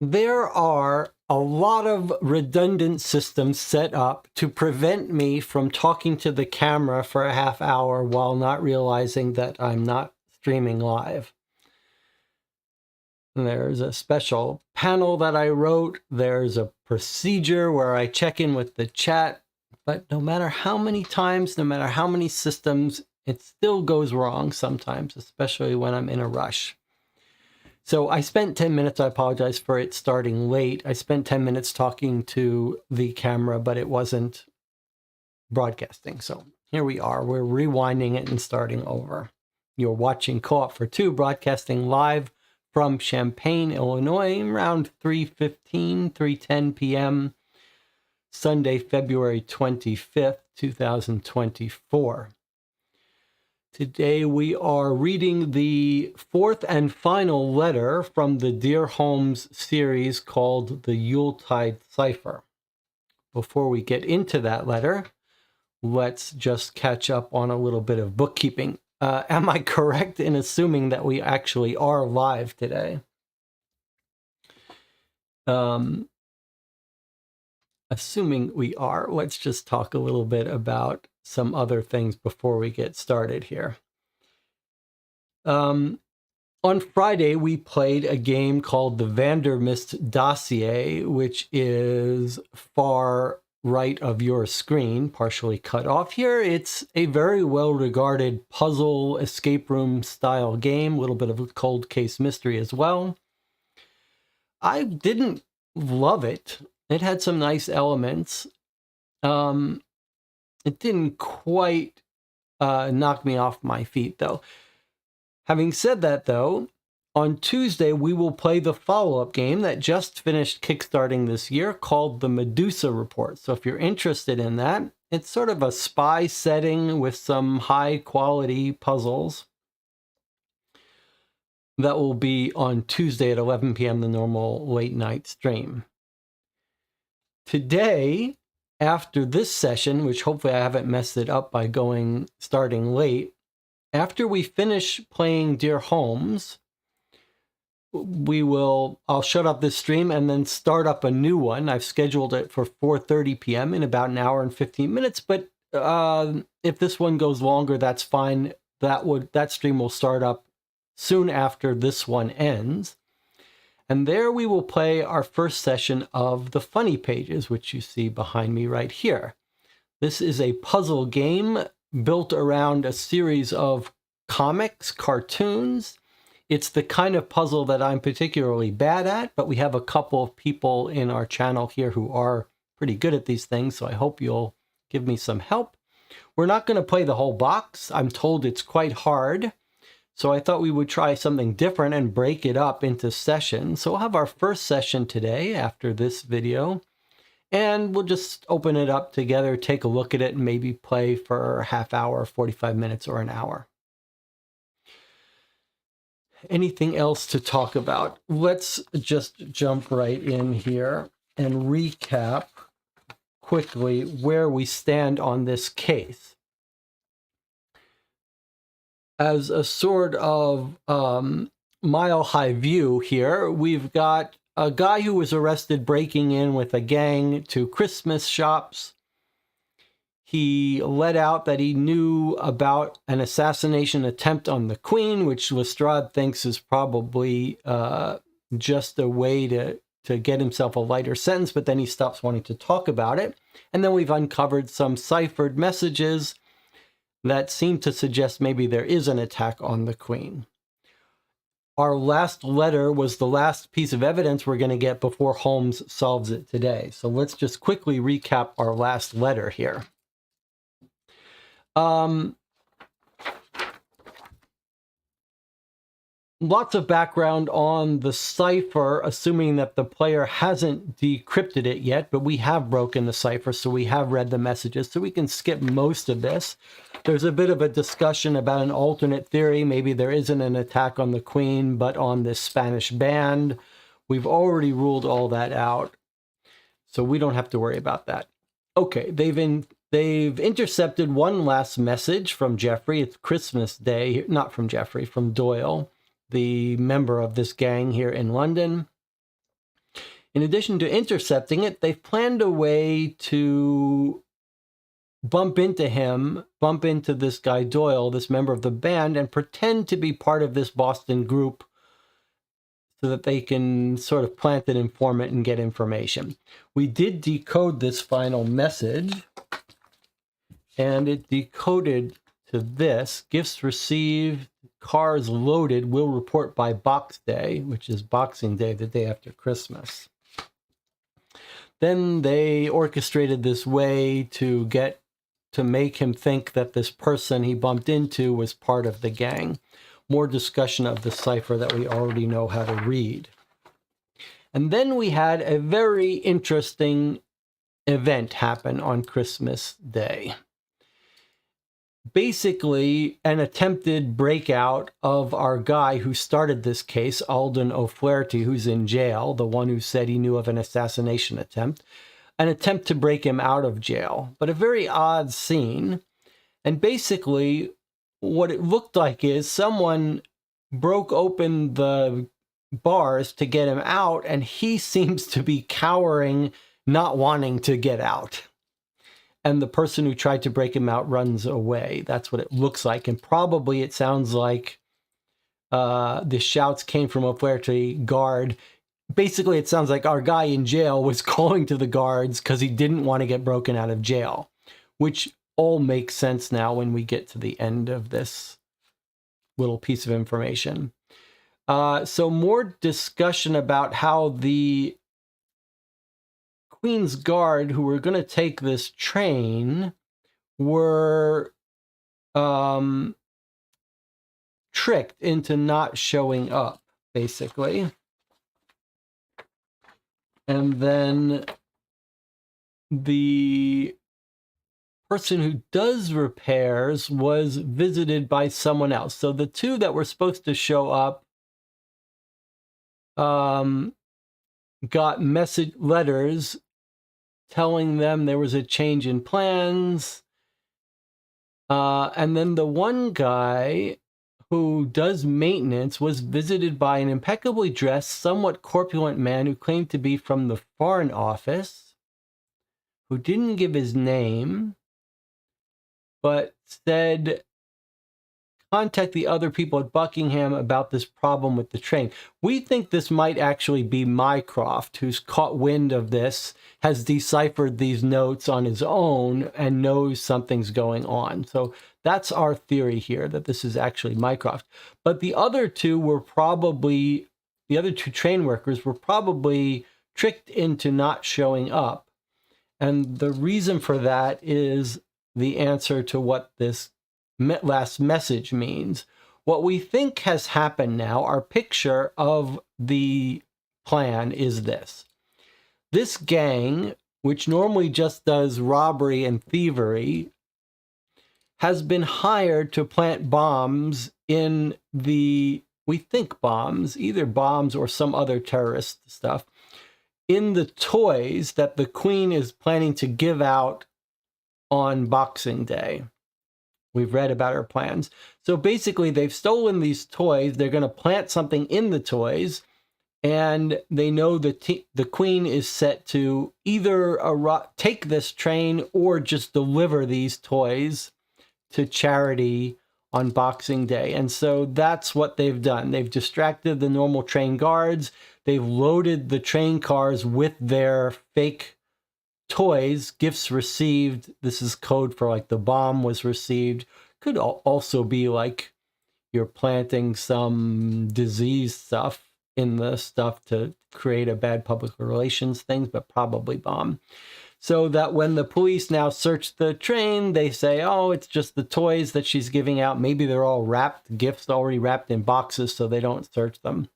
There are a lot of redundant systems set up to prevent me from talking to the camera for a half hour while not realizing that I'm not streaming live. There's a special panel that I wrote. There's a procedure where I check in with the chat. But no matter how many times, no matter how many systems, it still goes wrong sometimes, especially when I'm in a rush. So I spent 10 minutes, I apologize for it starting late. I spent 10 minutes talking to the camera, but it wasn't broadcasting. So here we are, we're rewinding it and starting over. You're watching Co-op for Two, broadcasting live from Champaign, Illinois, around 3:10 p.m., Sunday, February 25th, 2024. Today we are reading the fourth and final letter from the Dear Holmes series called the Yuletide Cipher. Before we get into that letter, let's just catch up on a little bit of bookkeeping. Am I correct in assuming that we actually are live today? Assuming we are, let's just talk a little bit about some other things before we get started here. On Friday, we played a game called the Vandermist Dossier, which is far right of your screen, partially cut off here. It's a very well-regarded puzzle escape room style game, a little bit of a cold case mystery as well. I didn't love it. It had some nice elements. It didn't quite knock me off my feet, though. Having said that, though, on Tuesday, we will play the follow-up game that just finished kickstarting this year called the Medusa Report. So if you're interested in that, it's sort of a spy setting with some high-quality puzzles. That will be on Tuesday at 11 p.m., the normal late-night stream. Today, after this session, which hopefully I haven't messed it up by starting late, after we finish playing Dear Holmes, I'll shut up this stream and then start up a new one. I've scheduled it for 4:30 p.m. in about an hour and 15 minutes, but if this one goes longer, that's fine. That stream will start up soon after this one ends. And there we will play our first session of the Funny Pages, which you see behind me right here. This is a puzzle game built around a series of comics, cartoons. It's the kind of puzzle that I'm particularly bad at, but we have a couple of people in our channel here who are pretty good at these things, so I hope you'll give me some help. We're not going to play the whole box. I'm told it's quite hard, so I thought we would try something different and break it up into sessions. So we'll have our first session today after this video, and we'll just open it up together, take a look at it, and maybe play for a half hour, 45 minutes, or an hour. Anything else to talk about? Let's just jump right in here and recap quickly where we stand on this case. As a sort of mile-high view here, we've got a guy who was arrested breaking in with a gang to Christmas shops. He let out that he knew about an assassination attempt on the Queen, which Lestrade thinks is probably just a way to get himself a lighter sentence, but then he stops wanting to talk about it. And then we've uncovered some ciphered messages that seem to suggest maybe there is an attack on the Queen. Our last letter was the last piece of evidence we're going to get before Holmes solves it today. So let's just quickly recap our last letter here. Lots of background on the cipher, assuming that the player hasn't decrypted it yet, but we have broken the cipher, so we have read the messages, so we can skip most of this. There's a bit of a discussion about an alternate theory. Maybe there isn't an attack on the Queen, but on this Spanish band. We've already ruled all that out, so we don't have to worry about that. Okay, they've intercepted one last message from Jeffrey. It's Christmas Day, not from Jeffrey, from Doyle, the member of this gang here in London. In addition to intercepting it, they've planned a way to bump into this guy Doyle, this member of the band, and pretend to be part of this Boston group so that they can sort of plant an informant and get information. We did decode this final message, and it decoded to this: gifts received, cars loaded, will report by Box Day, which is Boxing Day, the day after Christmas. Then they orchestrated this way to make him think that this person he bumped into was part of the gang. More discussion of the cipher that we already know how to read. And then we had a very interesting event happen on Christmas Day. Basically, an attempted breakout of our guy who started this case, Alden O'Flaherty, who's in jail, the one who said he knew of an assassination attempt, an attempt to break him out of jail. But a very odd scene. And basically, what it looked like is someone broke open the bars to get him out, and he seems to be cowering, not wanting to get out. And the person who tried to break him out runs away. That's what it looks like. And probably it sounds like the shouts came from O'Flaherty guard. Basically, it sounds like our guy in jail was calling to the guards because he didn't want to get broken out of jail, which all makes sense now when we get to the end of this little piece of information. So more discussion about how the Queen's Guard, who were going to take this train, were tricked into not showing up, basically. And then the person who does repairs was visited by someone else. So the two that were supposed to show up got letters telling them there was a change in plans. And then the one guy who does maintenance was visited by an impeccably dressed, somewhat corpulent man who claimed to be from the Foreign Office, who didn't give his name, but said, contact the other people at Buckingham about this problem with the train. We think this might actually be Mycroft, who's caught wind of this, has deciphered these notes on his own, and knows something's going on. So that's our theory here, that this is actually Mycroft. But the other two train workers were probably tricked into not showing up. And the reason for that is the answer to what this last message means. What we think has happened now, our picture of the plan is this. This gang, which normally just does robbery and thievery, has been hired to plant bombs in we think bombs, either bombs or some other terrorist stuff, in the toys that the Queen is planning to give out on Boxing Day. We've read about her plans. So basically, they've stolen these toys. They're going to plant something in the toys, and they know that the Queen is set to either take this train or just deliver these toys to charity on Boxing Day. And so that's what they've done. They've distracted the normal train guards. They've loaded the train cars with their fake toys, gifts received. This is code for like the bomb was received. Could also be like you're planting some disease stuff in the stuff to create a bad public relations thing, but probably bomb. So that when the police now search the train, they say, oh, it's just the toys that she's giving out. Maybe they're all wrapped, gifts already wrapped in boxes, so they don't search them.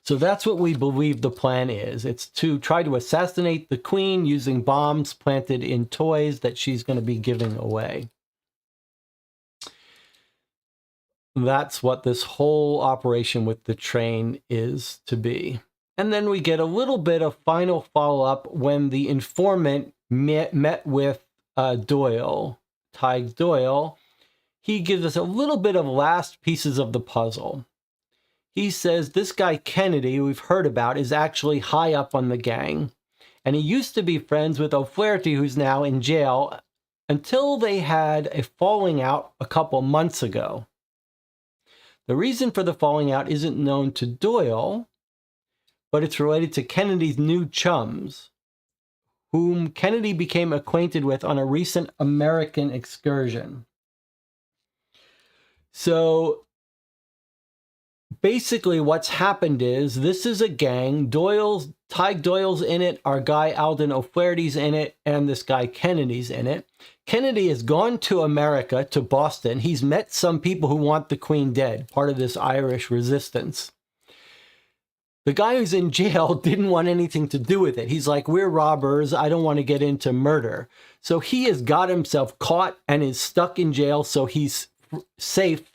So that's what we believe the plan is. It's to try to assassinate the Queen using bombs planted in toys that she's going to be giving away. That's what this whole operation with the train is to be. And then we get a little bit of final follow-up when the informant met with Doyle, Tige Doyle. He gives us a little bit of last pieces of the puzzle. He says this guy Kennedy, we've heard about, is actually high up on the gang. And he used to be friends with O'Flaherty, who's now in jail, until they had a falling out a couple months ago. The reason for the falling out isn't known to Doyle, but it's related to Kennedy's new chums, whom Kennedy became acquainted with on a recent American excursion. So basically what's happened is this is a gang. Tig Doyle's in it, our guy Alden O'Flaherty's in it, and this guy Kennedy's in it. Kennedy has gone to America, to Boston. He's met some people who want the Queen dead, part of this Irish resistance. The guy who's in jail didn't want anything to do with it. He's like, we're robbers. I don't want to get into murder. So he has got himself caught and is stuck in jail, so he's safe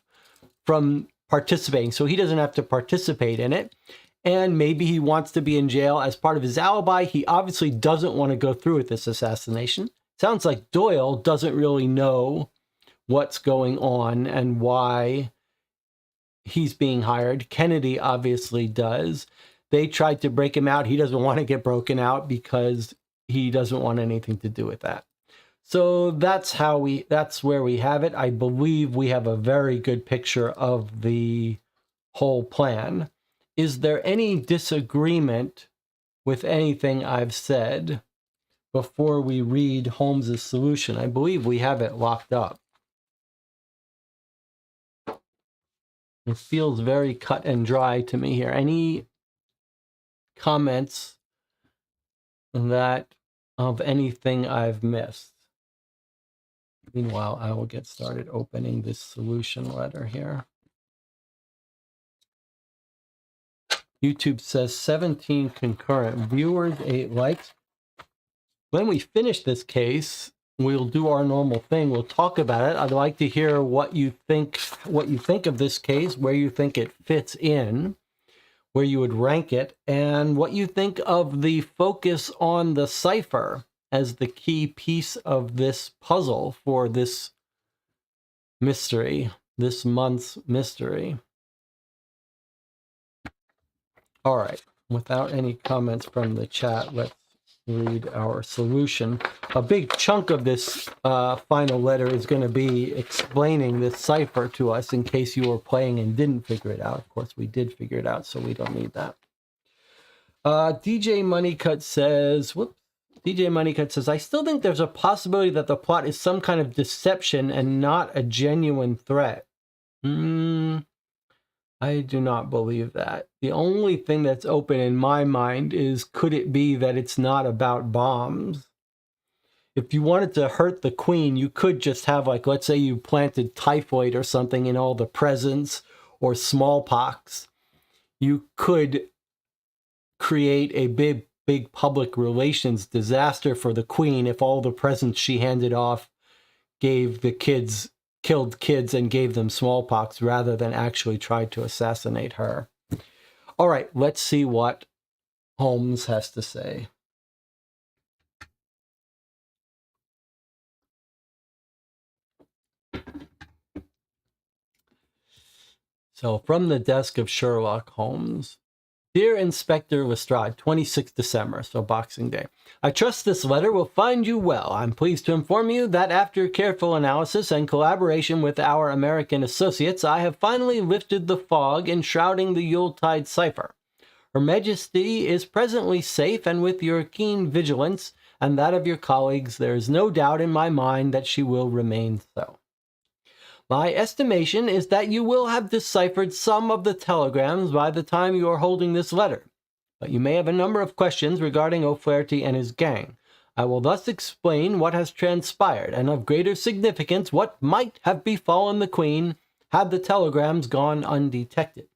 from participating. So he doesn't have to participate in it. And maybe he wants to be in jail as part of his alibi. He obviously doesn't want to go through with this assassination. Sounds like Doyle doesn't really know what's going on and why he's being hired. Kennedy obviously does. They tried to break him out. He doesn't want to get broken out because he doesn't want anything to do with that. So that's where we have it. I believe we have a very good picture of the whole plan. Is there any disagreement with anything I've said before we read Holmes's solution? I believe we have it locked up. It feels very cut and dry to me here. Any comments of anything I've missed? Meanwhile, I will get started opening this solution letter here. YouTube says 17 concurrent viewers, 8 likes. When we finish this case, we'll do our normal thing. We'll talk about it. I'd like to hear what you think of this case, where you think it fits in, where you would rank it, and what you think of the focus on the cipher as the key piece of this puzzle for this mystery, this month's mystery. All right, without any comments from the chat, let's read our solution. A big chunk of this final letter is going to be explaining this cipher to us in case you were playing and didn't figure it out. Of course, we did figure it out, so we don't need that. DJ Moneycut says, I still think there's a possibility that the plot is some kind of deception and not a genuine threat. I do not believe that. The only thing that's open in my mind is, could it be that it's not about bombs? If you wanted to hurt the Queen, you could just have, like, let's say you planted typhoid or something in all the presents, or smallpox. You could create a big public relations disaster for the Queen if all the presents she handed off killed kids and gave them smallpox rather than actually tried to assassinate her. All right, let's see what Holmes has to say. So, from the desk of Sherlock Holmes. Dear Inspector Lestrade, 26th December, so Boxing Day. I trust this letter will find you well. I'm pleased to inform you that after careful analysis and collaboration with our American associates, I have finally lifted the fog enshrouding the Yuletide cipher. Her Majesty is presently safe, and with your keen vigilance and that of your colleagues, there is no doubt in my mind that she will remain so. My estimation is that you will have deciphered some of the telegrams by the time you are holding this letter, but you may have a number of questions regarding O'Flaherty and his gang. I will thus explain what has transpired, and of greater significance, what might have befallen the Queen had the telegrams gone undetected.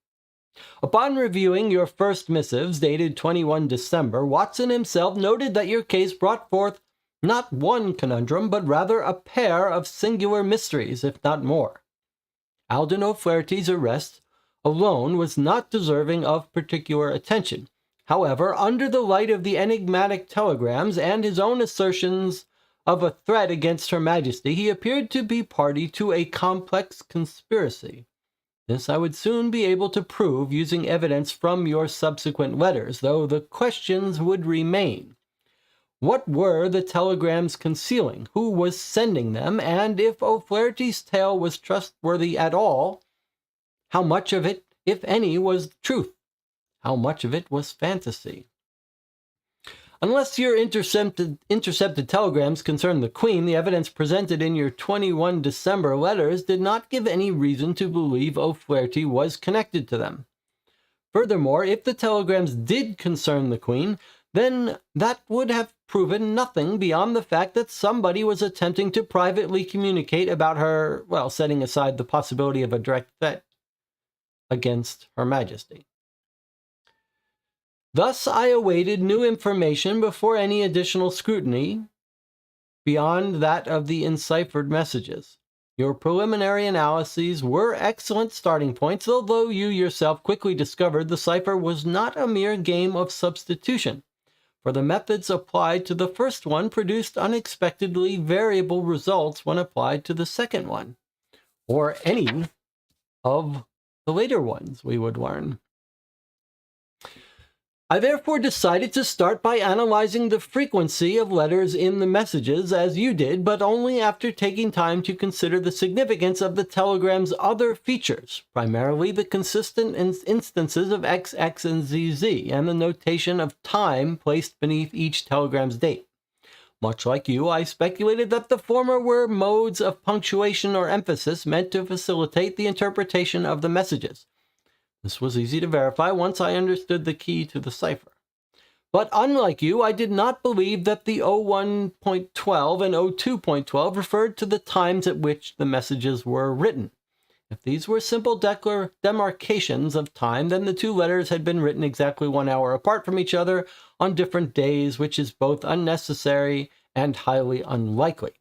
Upon reviewing your first missives, dated 21 December, Watson himself noted that your case brought forth not one conundrum, but rather a pair of singular mysteries, if not more. Alden O'Flaherty's arrest alone was not deserving of particular attention. However, under the light of the enigmatic telegrams and his own assertions of a threat against Her Majesty, he appeared to be party to a complex conspiracy. This I would soon be able to prove using evidence from your subsequent letters, though the questions would remain. What were the telegrams concealing? Who was sending them? And if O'Flaherty's tale was trustworthy at all, how much of it, if any, was truth? How much of it was fantasy? Unless your intercepted telegrams concerned the Queen, the evidence presented in your 21 December letters did not give any reason to believe O'Flaherty was connected to them. Furthermore, if the telegrams did concern the Queen, then that would have proven nothing beyond the fact that somebody was attempting to privately communicate about her, well, setting aside the possibility of a direct threat against Her Majesty. Thus, I awaited new information before any additional scrutiny beyond that of the enciphered messages. Your preliminary analyses were excellent starting points, although you yourself quickly discovered the cipher was not a mere game of substitution, for the methods applied to the first one produced unexpectedly variable results when applied to the second one, or any of the later ones, we would learn. I therefore decided to start by analyzing the frequency of letters in the messages as you did, but only after taking time to consider the significance of the telegram's other features, primarily the consistent instances of XX and ZZ, and the notation of time placed beneath each telegram's date. Much like you, I speculated that the former were modes of punctuation or emphasis meant to facilitate the interpretation of the messages. This was easy to verify once I understood the key to the cipher. But unlike you, I did not believe that the 01.12 and 02.12 referred to the times at which the messages were written. If these were simple demarcations of time, then the two letters had been written exactly 1 hour apart from each other on different days, which is both unnecessary and highly unlikely.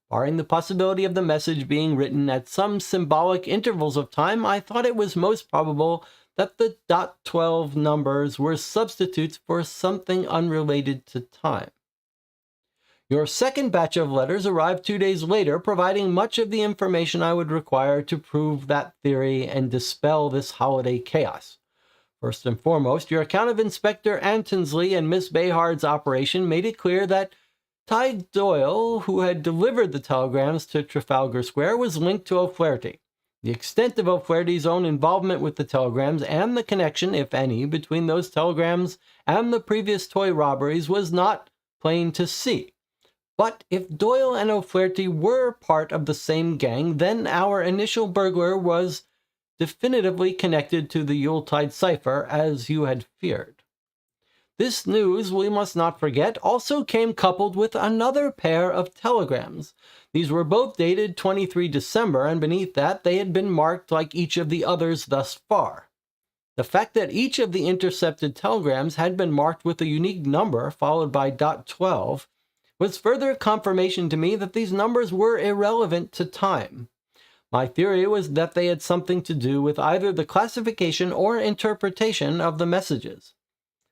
Barring the possibility of the message being written at some symbolic intervals of time, I thought it was most probable that the .12 numbers were substitutes for something unrelated to time. Your second batch of letters arrived 2 days later, providing much of the information I would require to prove that theory and dispel this holiday chaos. First and foremost, your account of Inspector Antonsley and Miss Behard's operation made it clear that Ty Doyle, who had delivered the telegrams to Trafalgar Square, was linked to O'Flaherty. The extent of O'Flaherty's own involvement with the telegrams and the connection, if any, between those telegrams and the previous toy robberies was not plain to see. But if Doyle and O'Flaherty were part of the same gang, then our initial burglar was definitively connected to the Yuletide cipher, as you had feared. This news, we must not forget, also came coupled with another pair of telegrams. These were both dated 23 December, and beneath that they had been marked like each of the others thus far. The fact that each of the intercepted telegrams had been marked with a unique number followed by .12 was further confirmation to me that these numbers were irrelevant to time. My theory was that they had something to do with either the classification or interpretation of the messages.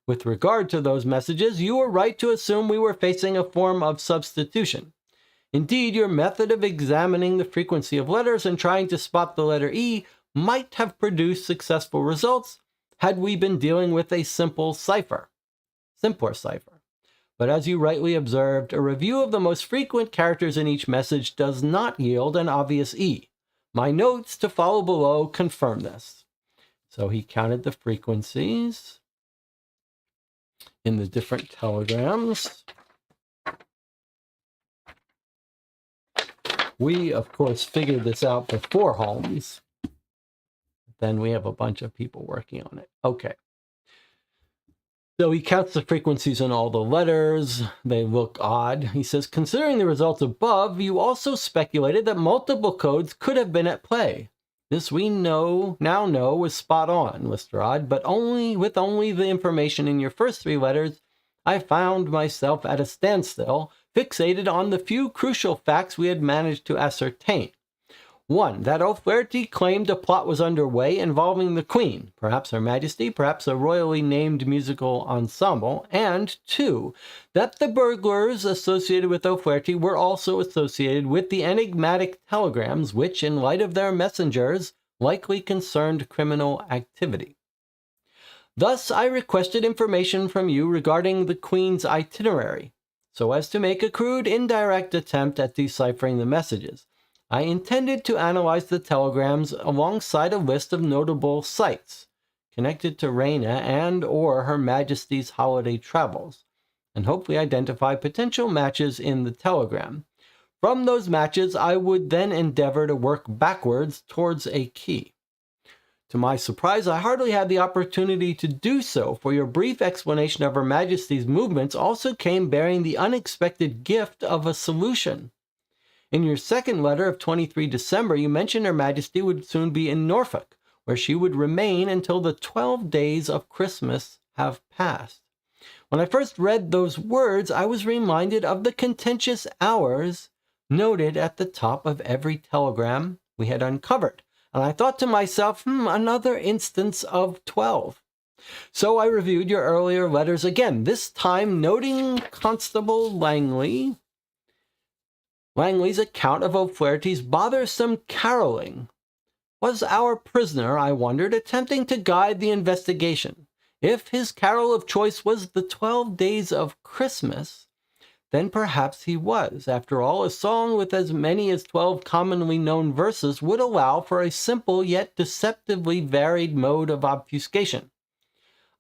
With regard to those messages, you were right to assume we were facing a form of substitution. Indeed, your method of examining the frequency of letters and trying to spot the letter E might have produced successful results had we been dealing with a simpler cipher. But as you rightly observed, a review of the most frequent characters in each message does not yield an obvious E. My notes to follow below confirm this. So he counted the frequencies in the different telegrams. We, of course, figured this out before Holmes. Then we have a bunch of people working on it. Okay. So he counts the frequencies in all the letters. They look odd. He says, considering the results above, you also speculated that multiple codes could have been at play. This we now know was spot on, Lestrade, but only the information in your first 3 letters, I found myself at a standstill, fixated on the few crucial facts we had managed to ascertain. 1. That O'Flaherty claimed a plot was underway involving the Queen, perhaps Her Majesty, perhaps a royally named musical ensemble, and 2. That the burglars associated with O'Flaherty were also associated with the enigmatic telegrams which, in light of their messengers, likely concerned criminal activity. Thus, I requested information from you regarding the Queen's itinerary, so as to make a crude indirect attempt at deciphering the messages. I intended to analyze the telegrams alongside a list of notable sites connected to Reina and/or Her Majesty's holiday travels, and hopefully identify potential matches in the telegram. From those matches, I would then endeavor to work backwards towards a key. To my surprise, I hardly had the opportunity to do so, for your brief explanation of Her Majesty's movements also came bearing the unexpected gift of a solution. In your second letter of 23 December, you mentioned Her Majesty would soon be in Norfolk, where she would remain until the 12 days of Christmas have passed. When I first read those words, I was reminded of the contentious hours noted at the top of every telegram we had uncovered. And I thought to myself, another instance of 12. So I reviewed your earlier letters again, this time noting Constable Langley's account of O'Flaherty's bothersome caroling. Was our prisoner, I wondered, attempting to guide the investigation? If his carol of choice was the 12 days of Christmas, then perhaps he was. After all, a song with as many as 12 commonly known verses would allow for a simple yet deceptively varied mode of obfuscation.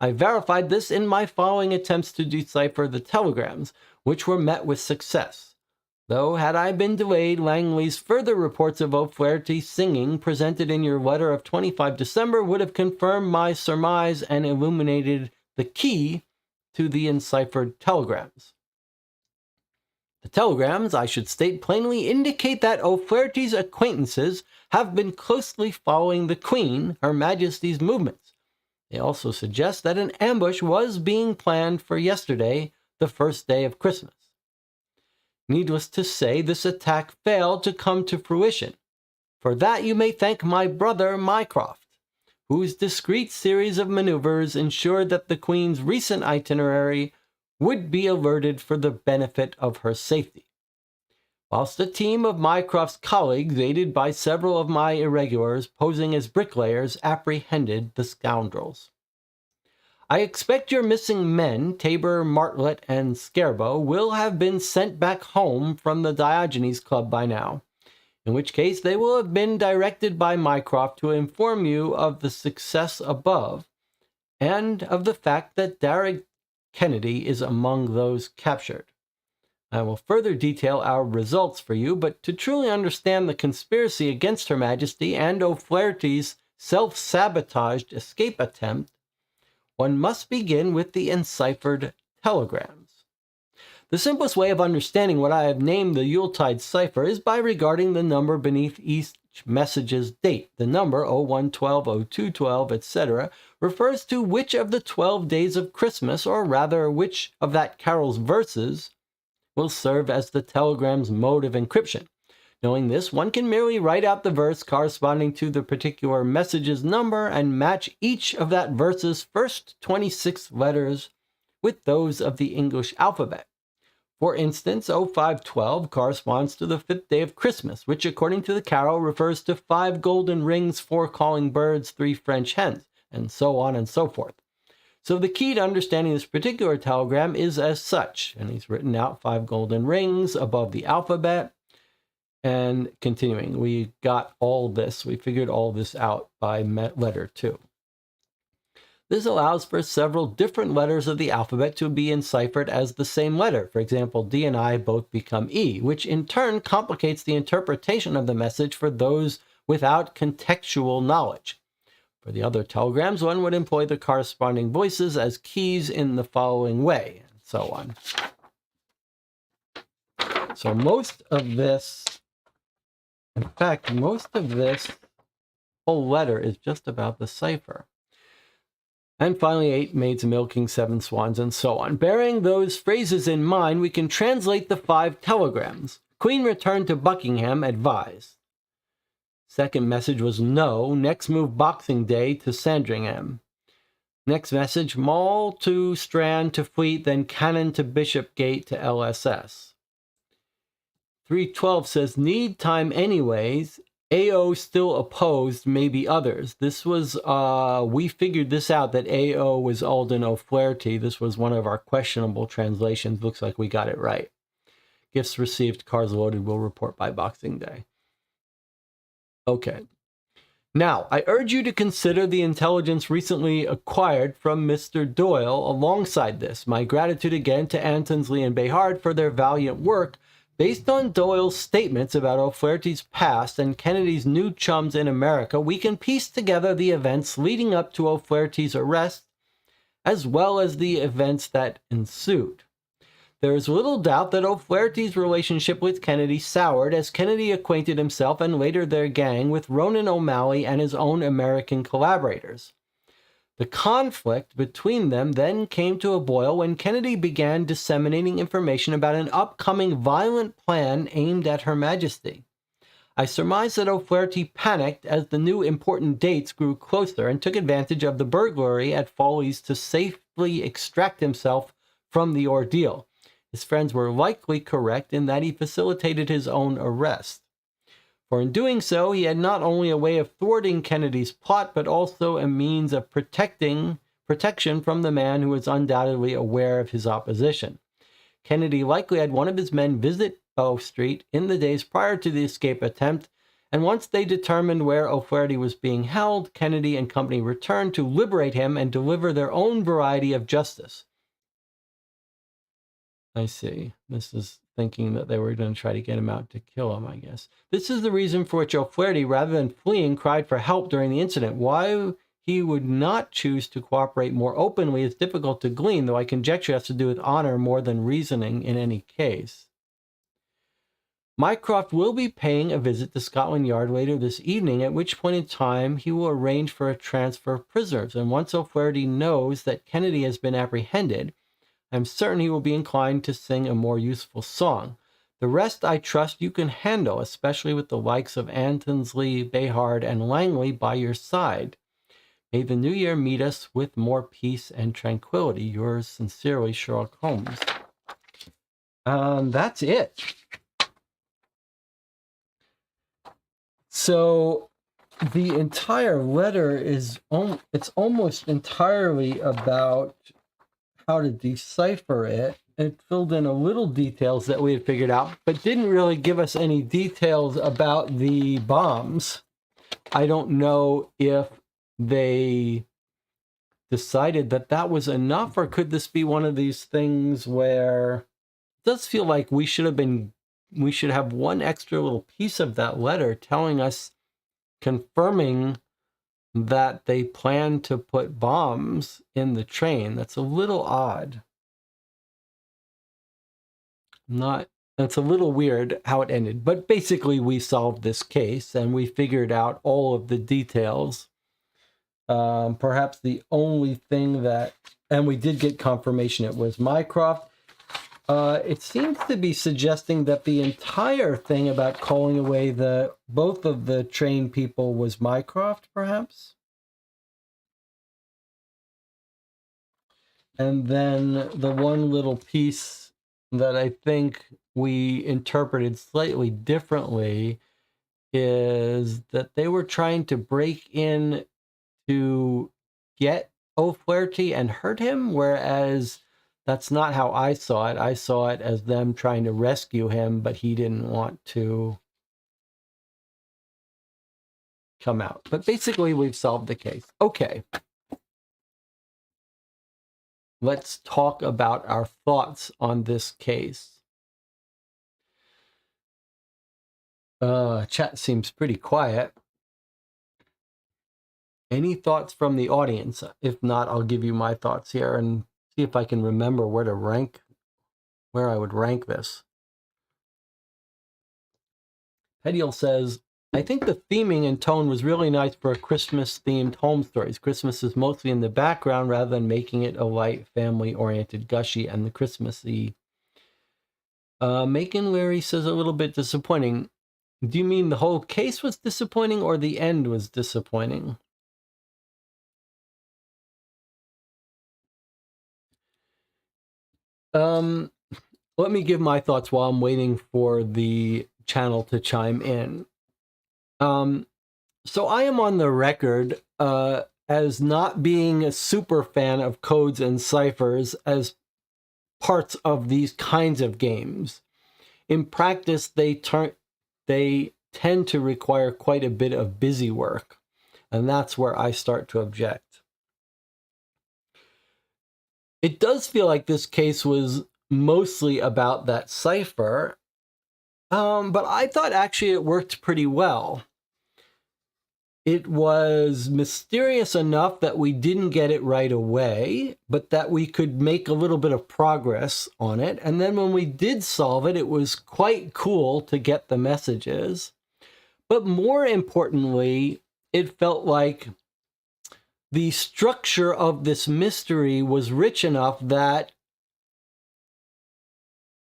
I verified this in my following attempts to decipher the telegrams, which were met with success. Though, had I been delayed, Langley's further reports of O'Flaherty singing presented in your letter of 25 December would have confirmed my surmise and illuminated the key to the enciphered telegrams. The telegrams, I should state plainly, indicate that O'Flaherty's acquaintances have been closely following the Queen, Her Majesty's movements. They also suggest that an ambush was being planned for yesterday, the first day of Christmas. Needless to say, this attack failed to come to fruition. For that you may thank my brother Mycroft, whose discreet series of maneuvers ensured that the Queen's recent itinerary would be alerted for the benefit of her safety, whilst a team of Mycroft's colleagues, aided by several of my irregulars posing as bricklayers, apprehended the scoundrels. I expect your missing men, Tabor, Martlet, and Scarbo, will have been sent back home from the Diogenes Club by now, in which case they will have been directed by Mycroft to inform you of the success above, and of the fact that Derek Kennedy is among those captured. I will further detail our results for you, but to truly understand the conspiracy against Her Majesty and O'Flaherty's self-sabotaged escape attempt, one must begin with the enciphered telegrams. The simplest way of understanding what I have named the Yuletide cipher is by regarding the number beneath each message's date. The number 0112, 0212, etc. refers to which of the 12 days of Christmas, or rather which of that carol's verses, will serve as the telegram's mode of encryption. Knowing this, one can merely write out the verse corresponding to the particular message's number and match each of that verse's first 26 letters with those of the English alphabet. For instance, 0512 corresponds to the 5th day of Christmas, which according to the carol refers to 5 golden rings, 4 calling birds, 3 French hens, and so on and so forth. So the key to understanding this particular telegram is as such, and he's written out 5 golden rings above the alphabet. And continuing, we got all this, we figured all this out by letter 2. This allows for several different letters of the alphabet to be enciphered as the same letter. For example, D and I both become E, which in turn complicates the interpretation of the message for those without contextual knowledge. For the other telegrams, one would employ the corresponding voices as keys in the following way, and so on. So most of this, in fact, most of this whole letter is just about the cipher. And finally, 8 maids milking, 7 swans, and so on. Bearing those phrases in mind, we can translate the 5 telegrams. Queen returned to Buckingham, advised. Second message was no. Next move, Boxing Day to Sandringham. Next message, Mall to Strand to Fleet, then Cannon to Bishopgate to LSS. 312 says, need time anyways. AO still opposed, maybe others. This was, we figured this out, that AO was Alden O'Flaherty. This was one of our questionable translations. Looks like we got it right. Gifts received, cars loaded, will report by Boxing Day. Okay. Now, I urge you to consider the intelligence recently acquired from Mr. Doyle alongside this. My gratitude again to Antonsley and Behard for their valiant work. Based on Doyle's statements about O'Flaherty's past and Kennedy's new chums in America, we can piece together the events leading up to O'Flaherty's arrest, as well as the events that ensued. There is little doubt that O'Flaherty's relationship with Kennedy soured as Kennedy acquainted himself and later their gang with Ronan O'Malley and his own American collaborators. The conflict between them then came to a boil when Kennedy began disseminating information about an upcoming violent plan aimed at Her Majesty. I surmise that O'Flaherty panicked as the new important dates grew closer and took advantage of the burglary at Follies to safely extract himself from the ordeal. His friends were likely correct in that he facilitated his own arrest. For in doing so, he had not only a way of thwarting Kennedy's plot, but also a means of protection from the man who was undoubtedly aware of his opposition. Kennedy likely had one of his men visit Bow Street in the days prior to the escape attempt, and once they determined where O'Flaherty was being held, Kennedy and company returned to liberate him and deliver their own variety of justice. I see. This is thinking that they were going to try to get him out to kill him, I guess. This is the reason for which O'Flaherty, rather than fleeing, cried for help during the incident. Why he would not choose to cooperate more openly is difficult to glean, though I conjecture it has to do with honor more than reasoning in any case. Mycroft will be paying a visit to Scotland Yard later this evening, at which point in time he will arrange for a transfer of prisoners. And once O'Flaherty knows that Kennedy has been apprehended, I'm certain he will be inclined to sing a more useful song. The rest I trust you can handle, especially with the likes of Antonsley, Behard, and Langley by your side. May the new year meet us with more peace and tranquility. Yours sincerely, Sherlock Holmes. That's it. So the entire letter is it's almost entirely about how to decipher it. It filled in a little details that we had figured out, but didn't really give us any details about the bombs. I don't know if they decided that that was enough, or could this be one of these things where it does feel like we should have one extra little piece of that letter telling us, confirming that they plan to put bombs in the train. That's a little odd. That's a little weird how it ended. But basically, we solved this case and we figured out all of the details. Perhaps the only thing that, and we did get confirmation it was Mycroft. It seems to be suggesting that the entire thing about calling away both of the train people was Mycroft, perhaps. And then the one little piece that I think we interpreted slightly differently is that they were trying to break in to get O'Flaherty and hurt him, whereas that's not how I saw it. I saw it as them trying to rescue him, but he didn't want to come out. But basically, we've solved the case. Okay. Let's talk about our thoughts on this case. Chat seems pretty quiet. Any thoughts from the audience? If not, I'll give you my thoughts here and see if I can remember where I would rank this. Pedial says, I think the theming and tone was really nice for a Christmas-themed Holmes stories. Christmas is mostly in the background rather than making it a light, family-oriented, gushy, and the Christmassy. Macon Leary says a little bit disappointing. Do you mean the whole case was disappointing or the end was disappointing? Let me give my thoughts while I'm waiting for the channel to chime in. So I am on the record as not being a super fan of codes and ciphers as parts of these kinds of games. In practice, they tend to require quite a bit of busy work, and that's where I start to object. It does feel like this case was mostly about that cipher, but I thought actually it worked pretty well. It was mysterious enough that we didn't get it right away, but that we could make a little bit of progress on it. And then when we did solve it, it was quite cool to get the messages. But more importantly, it felt like the structure of this mystery was rich enough that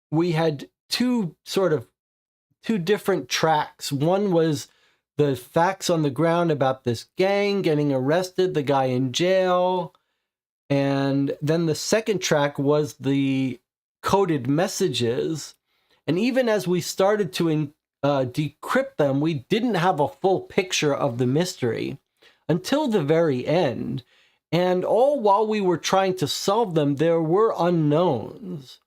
we had two different tracks. One was the facts on the ground about this gang getting arrested, the guy in jail. And then the second track was the coded messages. And even as we started to decrypt them, we didn't have a full picture of the mystery until the very end. And all while we were trying to solve them, there were unknowns.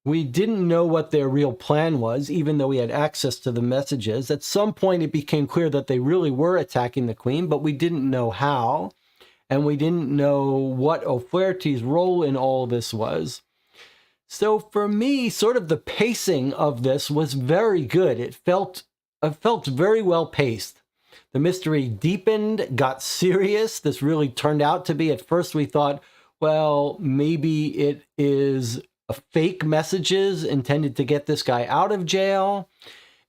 We didn't know what their real plan was, even though we had access to the messages. At some point, it became clear that they really were attacking the Queen, but we didn't know how, and we didn't know what O'Flaherty's role in all this was. So for me, sort of the pacing of this was very good. It felt very well paced. The mystery deepened, got serious. This really turned out to be, at first we thought, well, maybe it is fake messages intended to get this guy out of jail.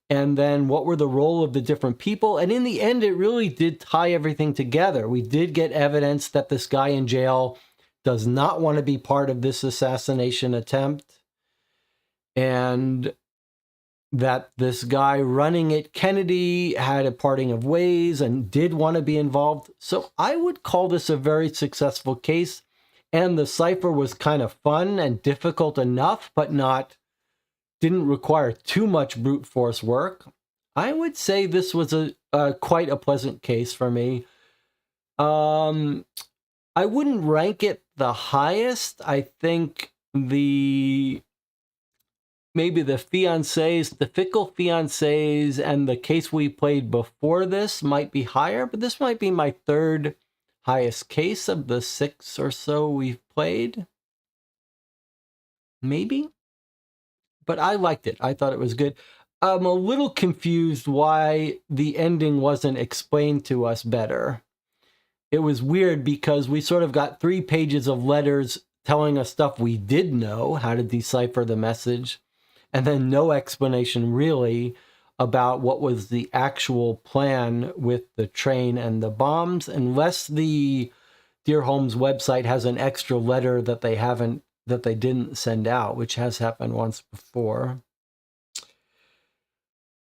And then what were the role of the different people? And in the end, it really did tie everything together. We did get evidence that this guy in jail does not want to be part of this assassination attempt. And that this guy running it, Kennedy, had a parting of ways and did want to be involved. So I would call this a very successful case. And the cipher was kind of fun and difficult enough, but didn't require too much brute force work. I would say this was quite a pleasant case for me. I wouldn't rank it the highest. I think maybe the fiancés, the fickle fiancés, and the case we played before this might be higher, but this might be my third highest case of the 6 or so we've played. Maybe. But I liked it. I thought it was good. I'm a little confused why the ending wasn't explained to us better. It was weird because we sort of got 3 pages of letters telling us stuff we did know, how to decipher the message, and then no explanation really about what was the actual plan with the train and the bombs, unless the Dear Holmes website has an extra letter that they didn't send out, which has happened once before.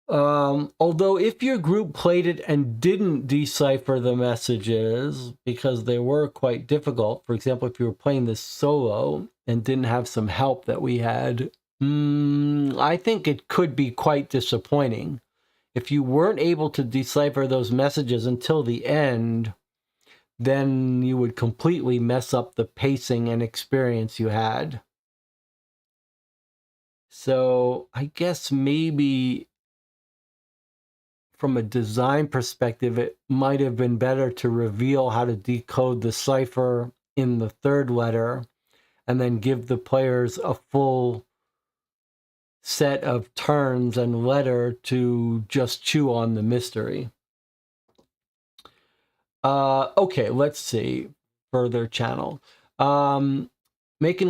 Although if your group played it and didn't decipher the messages because they were quite difficult, for example, if you were playing this solo and didn't have some help that we had, I think it could be quite disappointing. If you weren't able to decipher those messages until the end, then you would completely mess up the pacing and experience you had. So I guess maybe from a design perspective, it might have been better to reveal how to decode the cipher in the 3rd letter and then give the players a full set of turns and letter to just chew on the mystery. Okay, let's see. Further channel. Macon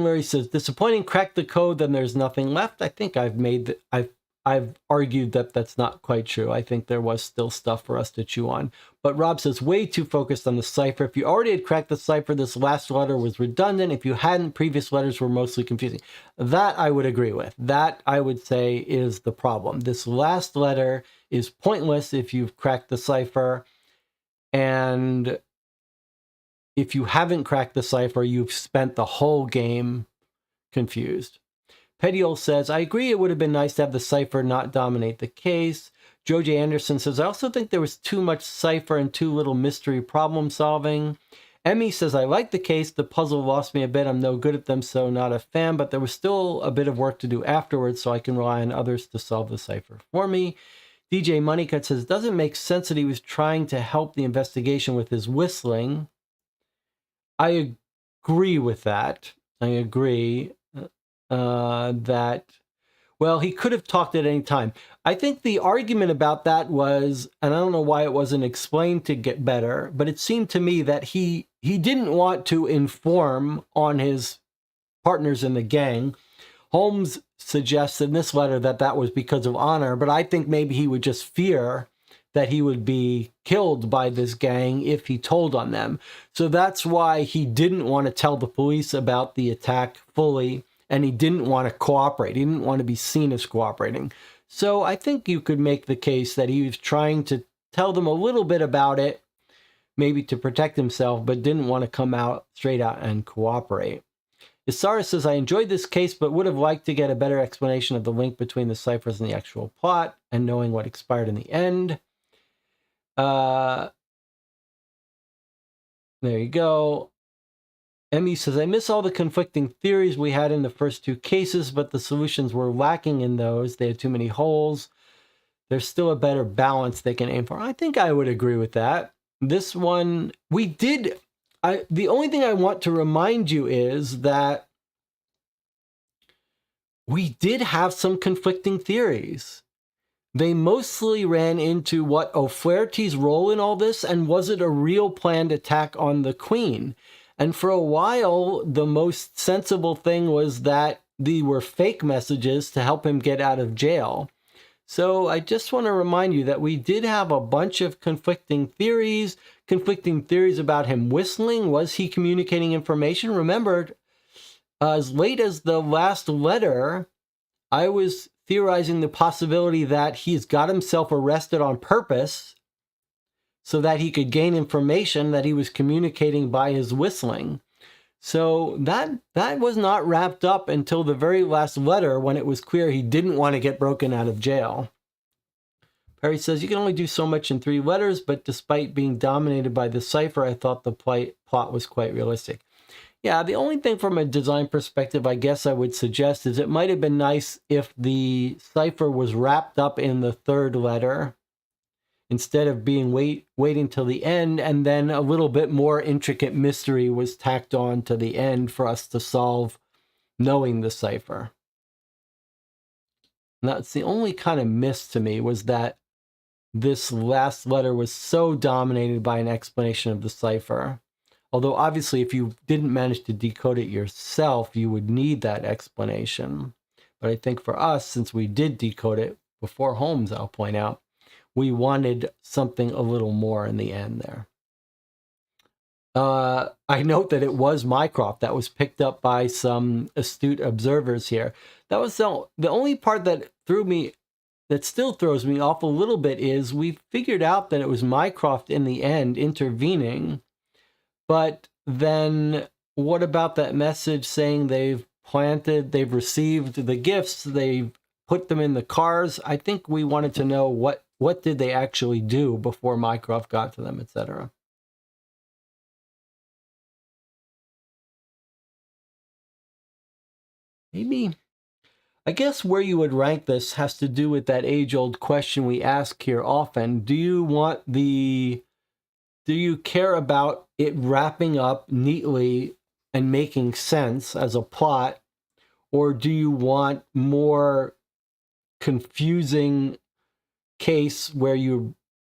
Larry says, disappointing, crack the code, then there's nothing left. I think I've argued that that's not quite true. I think there was still stuff for us to chew on. But Rob says, way too focused on the cipher. If you already had cracked the cipher, this last letter was redundant. If you hadn't, previous letters were mostly confusing. That I would agree with. That, I would say, is the problem. This last letter is pointless if you've cracked the cipher. And if you haven't cracked the cipher, you've spent the whole game confused. Petiole says, I agree it would have been nice to have the cipher not dominate the case. Joe J. Anderson says, I also think there was too much cipher and too little mystery problem solving. Emmy says, I like the case. The puzzle lost me a bit. I'm no good at them, so not a fan, but there was still a bit of work to do afterwards, so I can rely on others to solve the cipher for me. DJ Moneycut says, it doesn't make sense that he was trying to help the investigation with his whistling. I agree with that. I agree that, well, he could have talked at any time. I think the argument about that was, and I don't know why it wasn't explained to get better, but it seemed to me that he didn't want to inform on his partners in the gang. Holmes suggests in this letter that that was because of honor, but I think maybe he would just fear that he would be killed by this gang if he told on them. So that's why he didn't want to tell the police about the attack fully, and he didn't want to cooperate. He didn't want to be seen as cooperating. So I think you could make the case that he was trying to tell them a little bit about it, maybe to protect himself, but didn't want to come out straight out and cooperate. Isara says, I enjoyed this case, but would have liked to get a better explanation of the link between the ciphers and the actual plot and knowing what expired in the end. There you go. Emmy says, I miss all the conflicting theories we had in the first two cases, but the solutions were lacking in those. They had too many holes. There's still a better balance they can aim for. I think I would agree with that. This one, we did. The only thing I want to remind you is that we did have some conflicting theories. They mostly ran into what O'Flaherty's role in all this, and was it a real planned attack on the Queen? And for a while, the most sensible thing was that they were fake messages to help him get out of jail. So I just want to remind you that we did have a bunch of conflicting theories about him whistling. Was he communicating information? Remember, as late as the last letter, I was theorizing the possibility that he's got himself arrested on purpose so that he could gain information that he was communicating by his whistling. So that was not wrapped up until the very last letter, when it was clear he didn't want to get broken out of jail. Perry says, you can only do so much in 3 letters, but despite being dominated by the cipher, I thought the plot was quite realistic. Yeah, the only thing from a design perspective, I guess I would suggest, is it might have been nice if the cipher was wrapped up in the 3rd letter, instead of being waiting till the end, and then a little bit more intricate mystery was tacked on to the end for us to solve, knowing the cipher. And that's the only kind of miss to me, was that this last letter was so dominated by an explanation of the cipher. Although obviously if you didn't manage to decode it yourself, you would need that explanation. But I think for us, since we did decode it before Holmes, I'll point out, we wanted something a little more in the end there. I note that it was Mycroft. That was picked up by some astute observers here. That was the only part that still throws me off a little bit, is we figured out that it was Mycroft in the end intervening. But then what about that message saying they've received the gifts, they've put them in the cars? I think we wanted to know what did they actually do before Mycroft got to them, etc. Maybe, I guess where you would rank this has to do with that age-old question we ask here often. Do you care about it wrapping up neatly and making sense as a plot, or do you want more confusing case where you're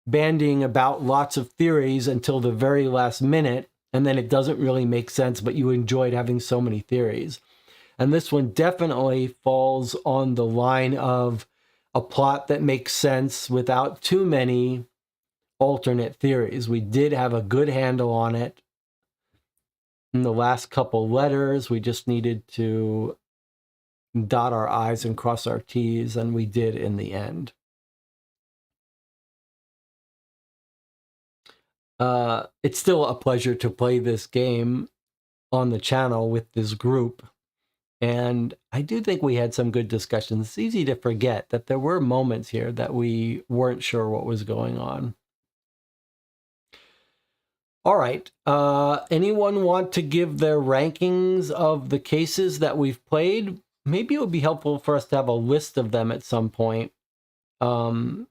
bandying about lots of theories until the very last minute, and then it doesn't really make sense, but you enjoyed having so many theories? And this one definitely falls on the line of a plot that makes sense without too many alternate theories. We did have a good handle on it in the last couple letters. We just needed to dot our I's and cross our T's, and we did in the end. It's still a pleasure to play this game on the channel with this group. And I do think we had some good discussions. It's easy to forget that there were moments here that we weren't sure what was going on. All right. Anyone want to give their rankings of the cases that we've played? Maybe it would be helpful for us to have a list of them at some point, so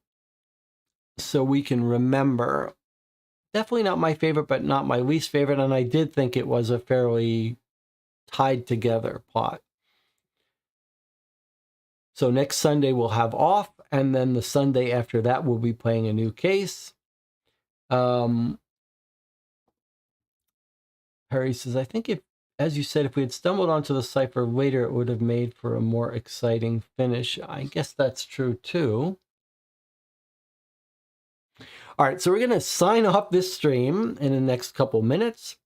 we can remember. Definitely not my favorite, but not my least favorite. And I did think it was a fairly tied together plot. So next Sunday we'll have off, and then the Sunday after that we'll be playing a new case. Harry says, I think if, as you said, if we had stumbled onto the cipher later, it would have made for a more exciting finish. I guess that's true too. All right, so we're going to sign off this stream in the next couple minutes.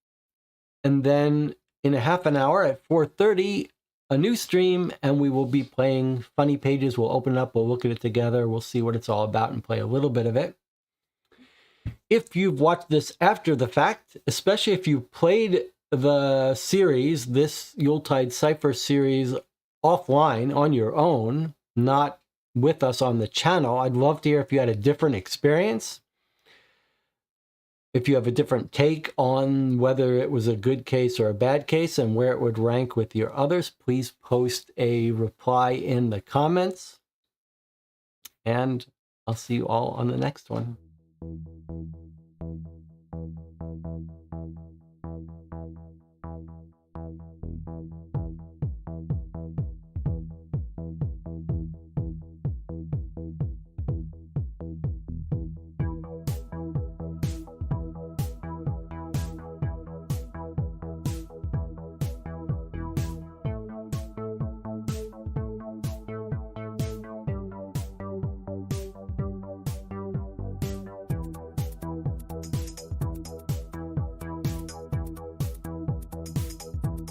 And then in a half an hour at 4:30, a new stream, and we will be playing Funny Pages. We'll open it up, we'll look at it together, we'll see what it's all about and play a little bit of it. If you've watched this after the fact, especially if you played the series, this Yuletide Cipher series, offline on your own, not with us on the channel, I'd love to hear if you had a different experience. If you have a different take on whether it was a good case or a bad case and where it would rank with your others, please post a reply in the comments. And I'll see you all on the next one.